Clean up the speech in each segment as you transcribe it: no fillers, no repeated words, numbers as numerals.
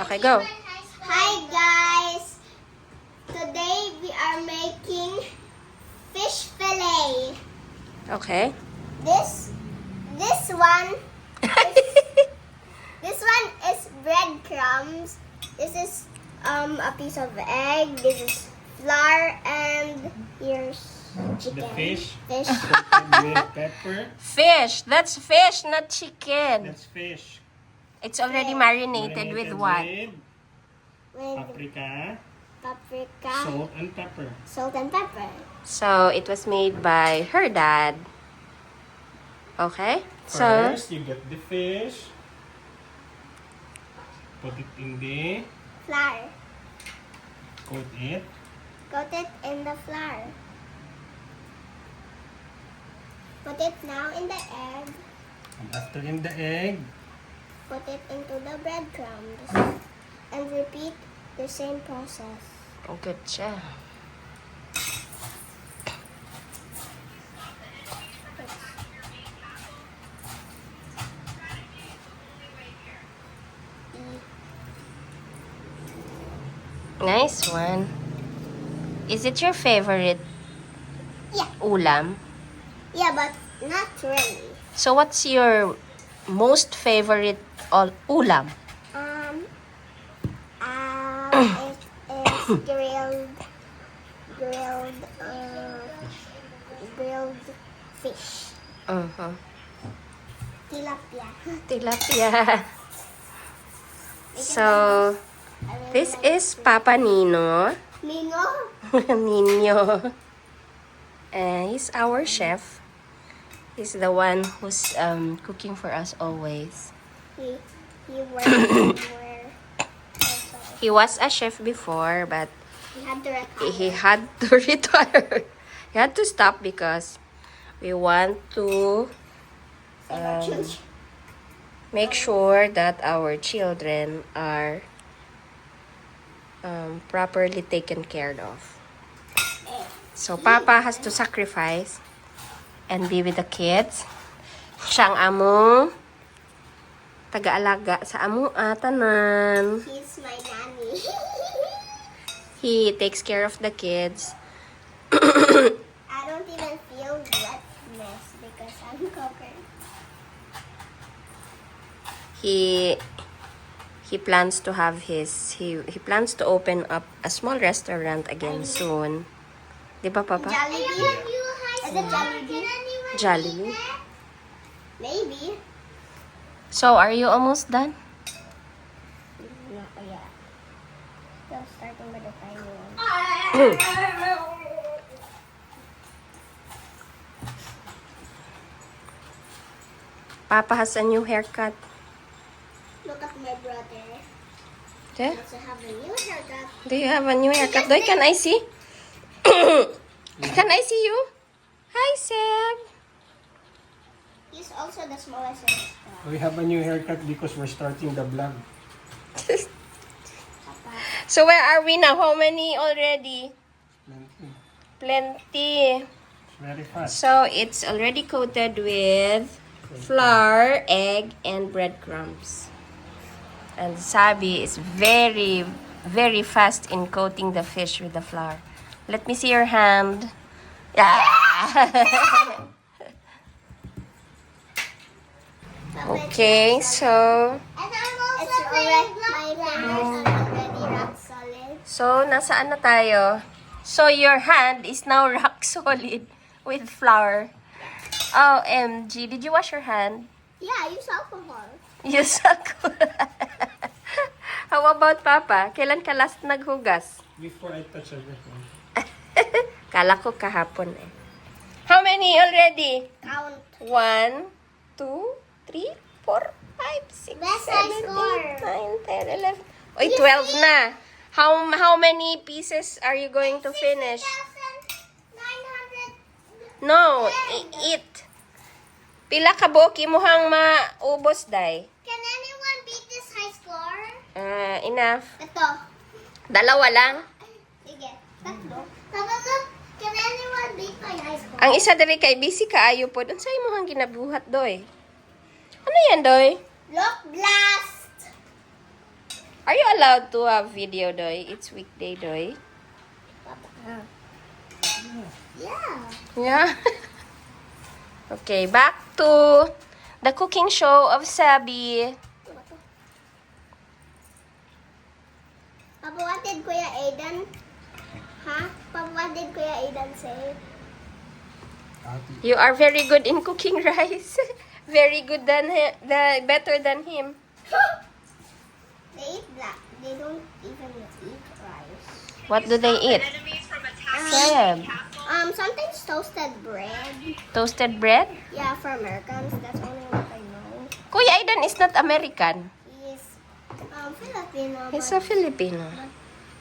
Okay, go. Hi guys! Today we are making fish fillet. Okay. This one this one is breadcrumbs. This is a piece of egg. This is flour and here's chicken. The fish. Fish. Coated with pepper. Fish. That's fish, not chicken. That's fish. It's already marinated with what? With Paprika, paprika, salt, and pepper. salt and pepper. So, it was made by her dad. Okay? So, First, you get the fish. Put it in the... Flour. Coat it. Coat it in the flour. Put it now in the egg. And after in the egg, Put it into the breadcrumbs. And repeat the same process. oh, good siya. Nice one. Is it your favorite Yeah. ulam? Yeah, but not really. So, what's your most favorite ulam? It is grilled fish. Uh-huh. Tilapia. Tilapia. So, this is Papa Nino. Nino. Nino. He's our chef. He's the one who's cooking for us always. He works somewhere. He was a chef before, but He had to retire. he had to retire. He had to stop because we want to make sure that our children are properly taken care of. So, Papa has to sacrifice and be with the kids. Siya ang among taga-alaga sa among tanan. He's my nanny. He takes care of the kids. I don't even feel wetness because I'm covered. He plans to have he plans to open up a small restaurant again soon. Di ba, Papa? Jollibee? Is it Jollibee? Jollibee. Maybe. So, are you almost done? Not yet. Still starting with the tiny one. Papa has a new haircut. Look at my brother. Yeah? Also have a new haircut. Do you have a new haircut? Doy, can I see? Can I see you? Hi, Seb. He's also the smallest sister. we have a new haircut because we're starting the vlog. So, where are we now? How many already? Plenty. It's very fast. So, it's already coated with flour, egg, and breadcrumbs. And Sabi is very, very fast in coating the fish with the flour. Let me see your hand. Yeah. Okay, so... And I'm also already, my fingers are already rock solid. So, nasaan na tayo? So, your hand is now rock solid with flour. OMG, did you wash your hand? Yeah, I use alcohol. Yes, ako. How about Papa? Kailan ka last naghugas? Before I touch everything. Kala ko kahapon eh. How many already? Count. 1, 2, 3, 4, 5, 6, Best I 7, score. 8, 9, 10, 11. Oy, 12 na. How many pieces are you going to finish? 900. No, eat. Pila ka boki mo hang maubos, day? Can anyone beat this high score? Enough. Ito. Dalawa lang. Sige. Tatlo. Tatlo. Can anyone beat my high score? Ang isa diri kay busy kaayo pod. Unsay mo hang ginabuhat, doy? Ano yan, doy? Look, blast. Are you allowed to have video, Doy? It's weekday, Doy. Yeah. Yeah. Okay, back to the cooking show of Sabi. Papa, what did Kuya Aiden? Huh? Papa, what did Kuya Aiden say? Ate. You are very good in cooking rice. Very good better than him. They eat black. They don't even eat rice. What do they eat? Sab. Sometimes toasted bread. Toasted bread? Yeah, for Americans, that's only what I know. Kuya Aidan is not American. He's Filipino. He's but a Filipino.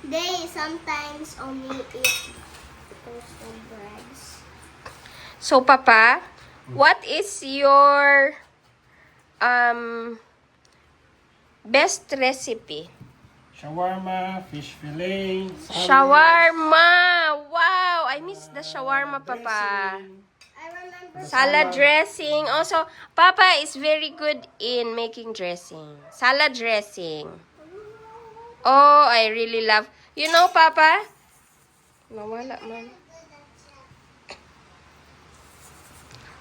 they sometimes only eat toasted breads. So, Papa, what is your best recipe? Shawarma, fish fillet, salad, Shawarma! Wow! I miss the shawarma, Papa. dressing. I remember. Salad dressing. Also, Papa is very good in making dressing. Salad dressing. Oh, I really love. You know, Papa? Nawala man.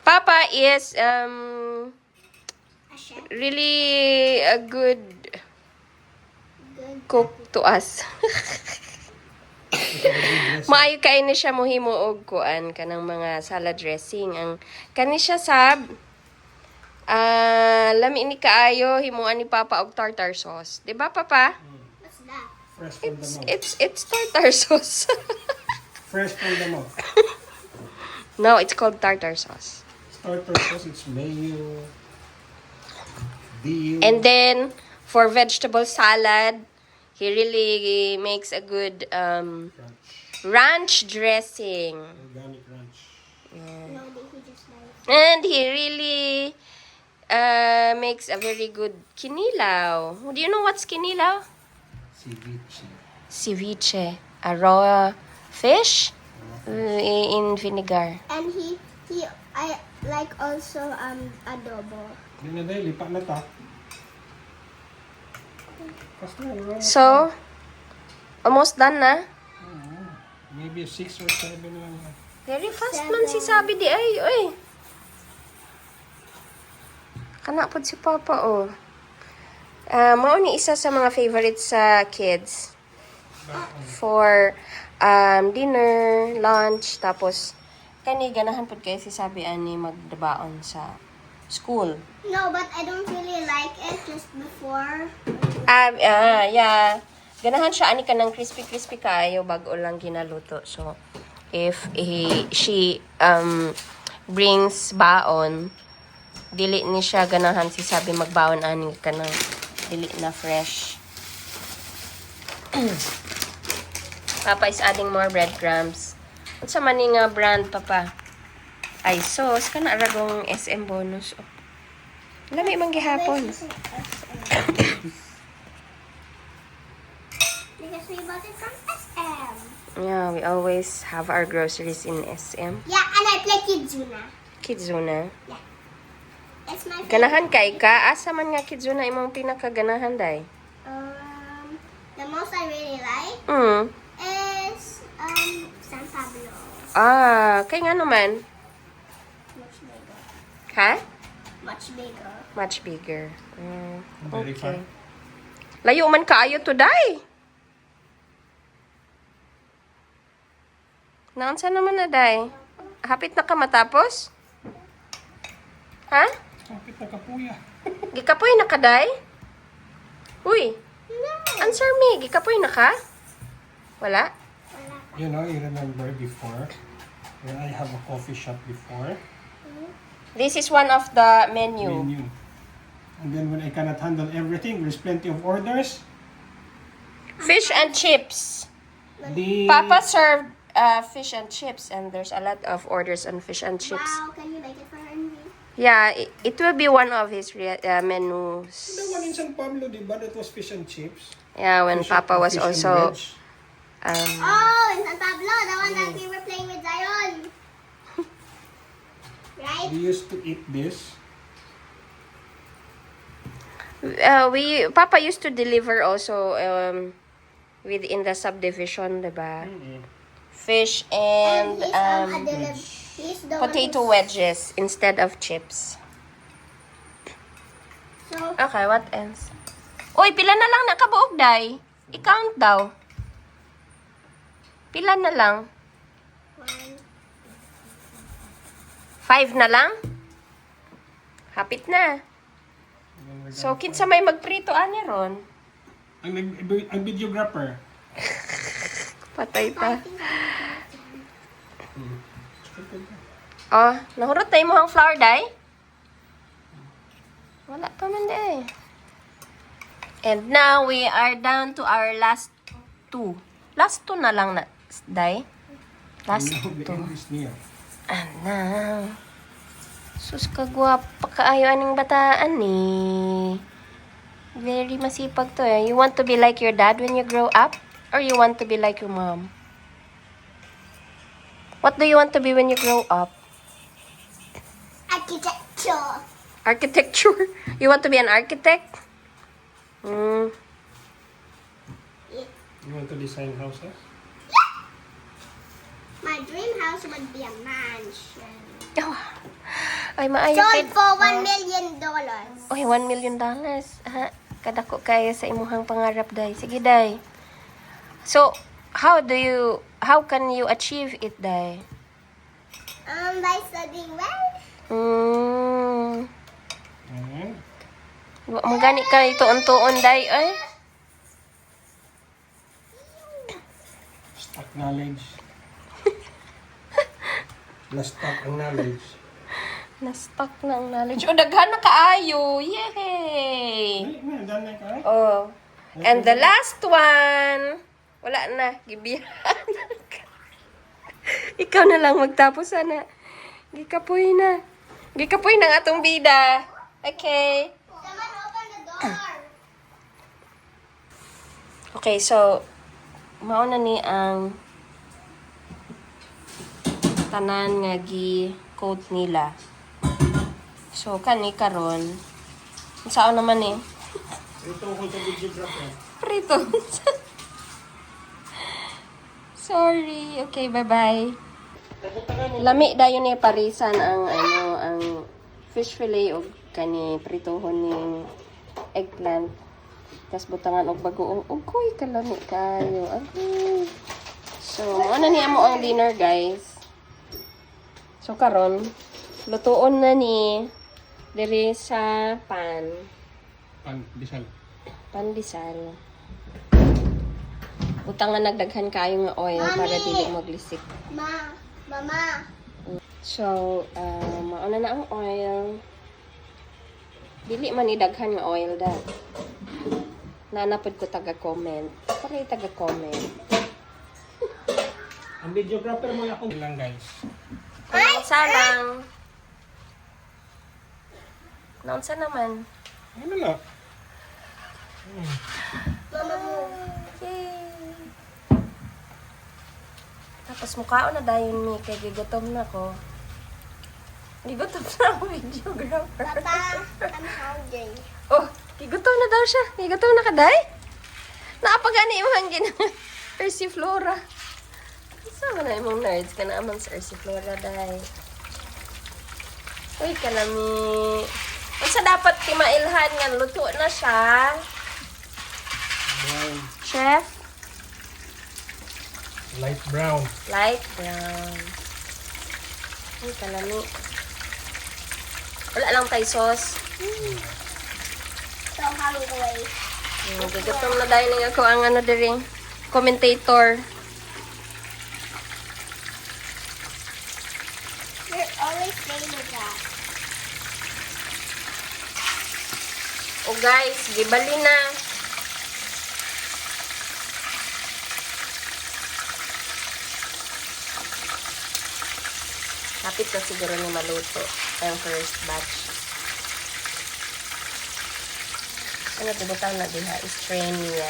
Papa is A chef. really a good Good. cook to us. Maayo kay ni siya mohimo og kuan kanang mga salad dressing. Ang kani siya sab lami ni kaayo himuan ni Papa og tartar sauce. 'Di ba, Papa? What's that? Fresh from the mouth. It's tartar sauce. Fresh from the mouth. No, it's called tartar sauce. Starter sauce, it's mayo, dill, And then for vegetable salad, he really makes a good crunch, ranch dressing. organic ranch. No, he just like. And he really makes a very good kinilaw. Do you know what's kinilaw? Ceviche. Ceviche. A raw fish in vinegar. And I like also adobo. Hindi na dahil, lipa na ta. Basta, wala na. So, almost done na. Maybe 6 or 7 lang. Very fast man si Sabi di ay. Oy. Kana pod si Papa oh. Mao ni isa sa mga favorites sa kids for dinner, lunch, tapos kani ganahan pod kay si Sabi ani magdabaon sa school. No, but I don't really like it just before. Yeah. Ganahan siya ani kanang crispy kaayo bago lang ginaluto. So if she brings baon, dili ni siya ganahan si Sabi magbaon ani kanang dili na fresh. Papa is adding more breadcrumbs. Unsa man ni nga brand, Papa? Ay, sauce. Kana aragong SM bonus. Oh. Lami man gihapon. Because we bought it from SM. Yeah, we always have our groceries in SM. Yeah, and I play Kidzuna. Kidzuna. It's my favorite. Ganahan kay ka? Asa man nga Kidzuna imong pinakaganahan, day? The most I really like is San Pablo. Kay nga naman. Much bigger. Ha? Much bigger. Much bigger. Very fun. Layo man kaayo to, day. Naunsa naman na, day? Hapit na ka matapos? Ha? Kapit na kapuya. Gikapoy na ka, day? Uy, answer me. Gikapoy na ka? Wala? You know, you remember before, when I have a coffee shop before, This is one of the menu. menu. And then when I cannot handle everything, there's plenty of orders. Fish and chips. The Papa served fish and chips, and there's a lot of orders on fish and chips. Wow, can you make it for Henry? Yeah, it will be one of his menus. the one in San Pablo, di ba? That was fish and chips. Yeah, when Fish Papa and- was fish and also veg. Oh, in San Pablo, the one that we were playing with Zion. Right? We used to eat this. Papa used to deliver also within the subdivision, diba? Fish and he's the one potato who's- wedges instead of chips. So, Okay, what else? Uy, pila na lang nakabuok, day? I-count daw. Pila na lang? 5 na lang? Hapit na. So, kinsa may magprito ani ron? Ang videographer. Patay pa. Oh, nahurot na imong flour day? Wala pa man day. And now we are down to our last 2. Last 2 na lang na day. Last The 2. English niya. Ana. Sus kagwapa kaayo aning bataan ni. Very masipag to eh. You want to be like your dad when you grow up? Or you want to be like your mom? What do you want to be when you grow up? architecture. Architecture? You want to be an architect? Hmm. You want to design houses? My dream house would be a mansion. Oh. Ay, maayo Sold kay... for $1 million. Oy, $1 million. Ha? Kadako kayo sa imuhang pangarap, day. Sige, day. So, how can you achieve it, day? By studying well. Magani ka ituon-tuon, day, ay. Stock knowledge. Na-stock ang knowledge. Na-stuck na ang knowledge. O, daghan na kaayo. Yay! Ay, dami ka. Oh. And the last one, wala na. Gibihan. Ikaw na lang magtapos, sana. Gikapoy na. Gikapoy ng atong bida. Okay. Someone open the door. Okay, so, mauna ni ang tanan nga gi-coat nila. So, kani karon. Saan naman eh? Ito ko sa videographer. Prito. Sorry. Okay, bye-bye. Lami dayon ni parisan ang ang fish fillet o kani pritohon ning eggplant. Tas butangan og bagoong ugoy kalami kayo. Agoy. So, ano niya mo ang dinner, guys? So karon, lutuon na ni diri sa Bisal. pandesal. Butang nga nagdaghan kayo nga oil para dili maglisik. Mama. So, mauna na ang oil. Dili man idaghan nga oil da. Nanapod ko taga-comment. Para taga-comment. Ang videographer mo ako lang, guys. Naunsa lang. Naunsa naman. Ano na? Mama mo. Yay! Tapos mukhaon na dayon mi kay gigutom na ko. Gigutom na ang videographer. Papa, I'm hungry. Oh, gigutom na daw siya. Gigutom na ka, day? Naapagani mo hangin. Ersi Flora. Sama na imong nerds ka na amang sa Ersi Flora, day. Uy, kalami. Unsa dapat timailhan nga luto na siya? Brown. Chef? Light brown. Light brown. Uy, kalami. Wala lang tayo sauce. So hungry. Gigutom na dahil nga ako ang ano diri, commentator. You're always saying that. O guys, gibali na. Hapit na siguro ni maluto ang first batch. Ano tibutang na diha? Strain niya.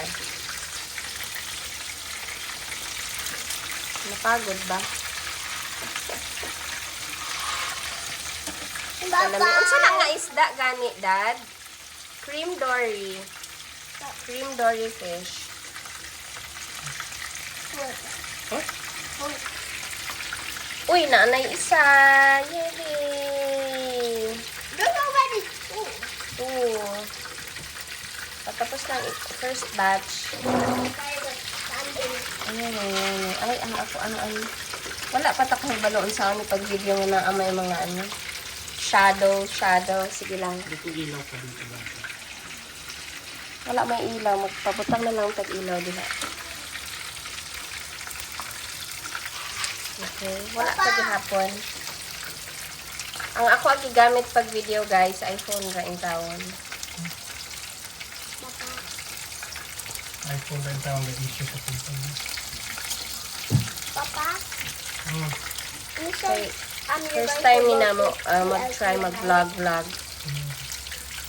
Napagod ba? Alam mo, unsa na nga isda gani, Dad? cream dory. Cream dory fish. What? Uy, naanay isa. Yay! There's already two. Two. Patapos ng first batch. Ayan, ayan. Ay, ako, ay. Wala pa takong baloon sa akin pag video mo na may mga ano. Shadow. Sige lang. Dito ilaw pa dito lang. Wala may ilaw. Magpabutang na lang tag-ilaw diba. Okay. Wala pa gihapon. Ang ako ang gigamit pag video guys, iPhone ra in tawon. iPhone rin tawag na issue sa phone mo. Papa, Hmm. you said First time ni na mo mag-try mag-vlog.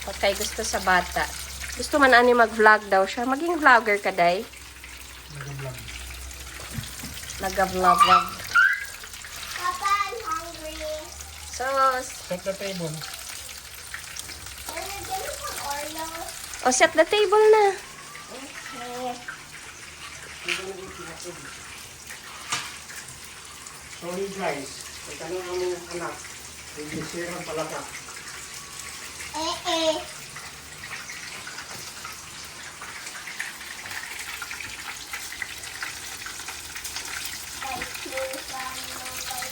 Okay, gusto sa bata. Gusto man ani mag-vlog daw siya. Maging vlogger ka, day. Nag-vlog. Nag-vlog. Papa, I'm hungry. Sos. Set the table. Can you give me some Oreos? O, set the table na. Sorry guys, pagkano ang anak, hindi sirang palaka. Eh.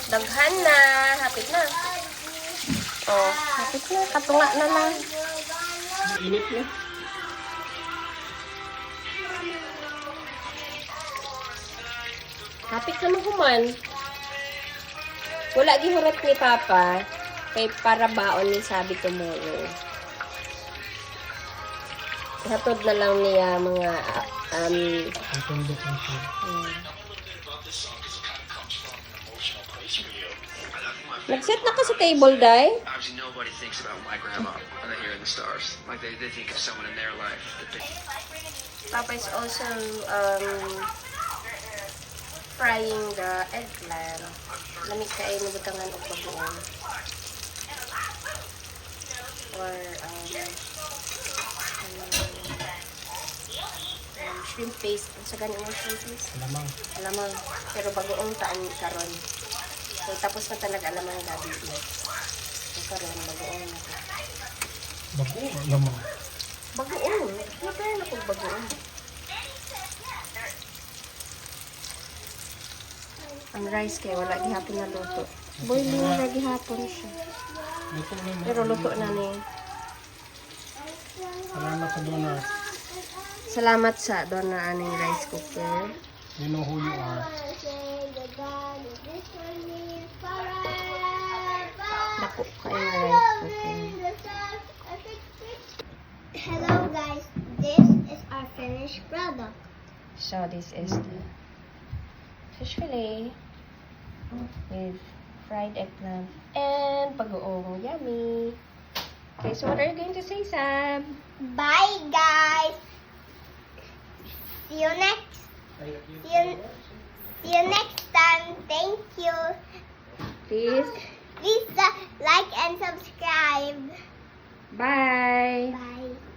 Daghan na. Hapit na. O, hapit na. Katunga na lang. Init na. Hapit na mahuman. Wala gihurat ni Papa. Kay para baon ni sabi tomorrow. Hatod na lang niya mga Ang tundok ng food. Nag-set na ka sa table, Day? Obviously, nobody thinks about my grandma when they hear the stars. Like they think of someone in their life. That they... Papa is also frying the eggplant. Lamig kayo nabutangan o bagoong. Or shrimp paste. Sa ganyan mo shrimp paste? Alamang. Alamang. Pero bagoong taan karon. So, tapos na talaga alamang gabi. So, karon bagoong na. Bago, alamang. Bagoong. Hindi na kung bagoong. Ang rice kay wala gihapon na luto. Boiling na gihapon siya. Luto na mo. Pero luto na ni. Salamat sa donor. Salamat sa donor aning rice cooker. You know who you are. Dako kayo na rice cooker. Hello guys, this is our finished product. So this is the fish fillet with fried eggplant and bagoong. Yummy. Okay, so what are you going to say, Sam? Bye guys. See you next. See you next time. Thank you. Please. Please like and subscribe. Bye. Bye.